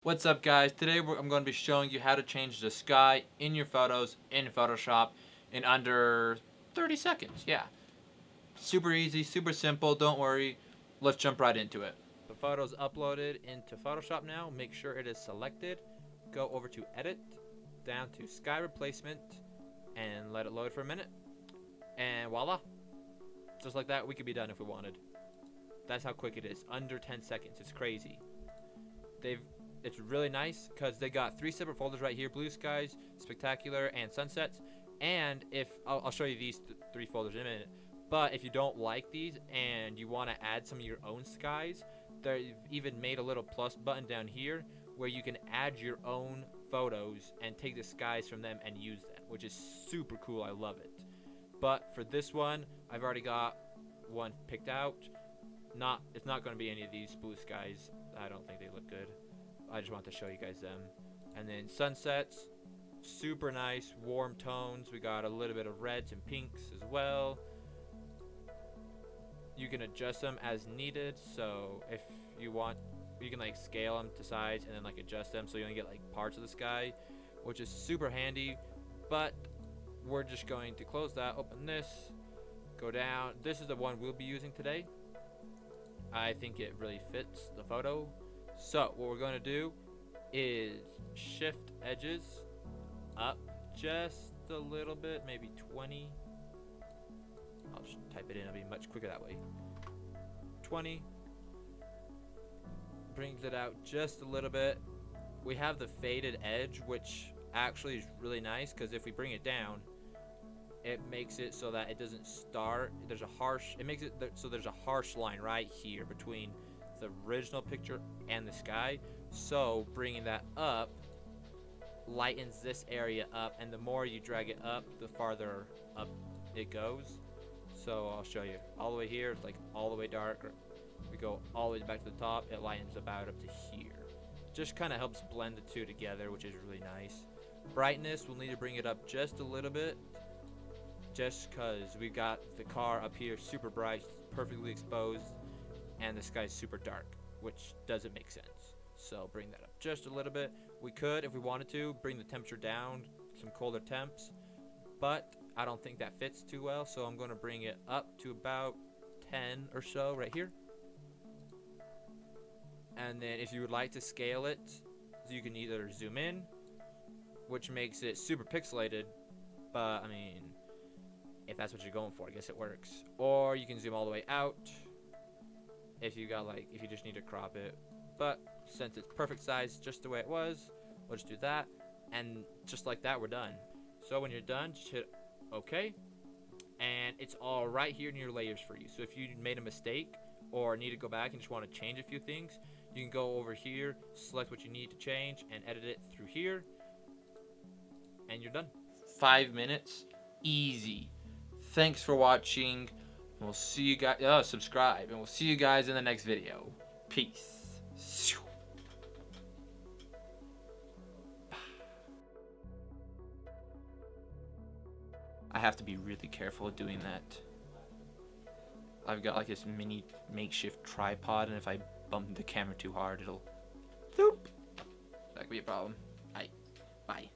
What's up, guys? Today I'm going to be showing you how to change the sky in your photos in Photoshop in under 30 seconds. Yeah, super easy, super simple. Don't worry. Let's jump right into it. The photo's uploaded into Photoshop now. Make sure it is selected. Go over to Edit, down to Sky Replacement, and let it load for a minute. And voila. Just like that, we could be done if we wanted. That's how quick it is. Under 10 seconds. It's crazy. It's really nice because they got 3 separate folders right here: blue skies, spectacular, and sunsets. And if I'll show you these 3 folders in a minute. But if you don't like these and you want to add some of your own skies, they've even made a little plus button down here where you can add your own photos and take the skies from them and use them, which is super cool. I love it. But for this one, I've already got one picked out. It's not going to be any of these blue skies. I don't think they look good. I just want to show you guys them. And then sunsets, super nice, warm tones. We got a little bit of reds and pinks as well. You can adjust them as needed. So if you want, you can like scale them to size and then like adjust them so you only get like parts of the sky, which is super handy. But we're just going to close that, open this, go down. This is the one we'll be using today. I think it really fits the photo. So what we're going to do is shift edges up just a little bit, maybe 20. I'll just type it in, it'll be much quicker that way. 20. Brings it out just a little bit. We have the faded edge, which actually is really nice because if we bring it down, it makes it so that it doesn't start. It makes it so there's a harsh line right here between the original picture and the sky. So bringing that up lightens this area up, and the more you drag it up, the farther up it goes. So I'll show you. All the way here, it's like all the way dark. We go all the way back to the top, it lightens about up to here. Just kind of helps blend the two together, which is really nice. Brightness, we'll need to bring it up just a little bit, just because we've got the car up here super bright, perfectly exposed, and the sky's super dark, which doesn't make sense. So bring that up just a little bit. We could, if we wanted to, bring the temperature down, some colder temps, but I don't think that fits too well, so I'm going to bring it up to about 10 or so right here. And then if you would like to scale it, you can either zoom in, which makes it super pixelated, but I mean, if that's what you're going for, I guess it works. Or you can zoom all the way out if you just need to crop it. But since it's perfect size just the way it was, we'll just do that, and just like that, we're done. So when you're done, just hit OK, and it's all right here in your layers for you. So if you made a mistake or need to go back and just want to change a few things, you can go over here, select what you need to change, and edit it through here, and you're done. 5 minutes, easy. Thanks for watching. We'll see you guys. Subscribe, and we'll see you guys in the next video. Peace. I have to be really careful doing that. I've got like this mini makeshift tripod, and if I bump the camera too hard, it'll. That could be a problem. Bye.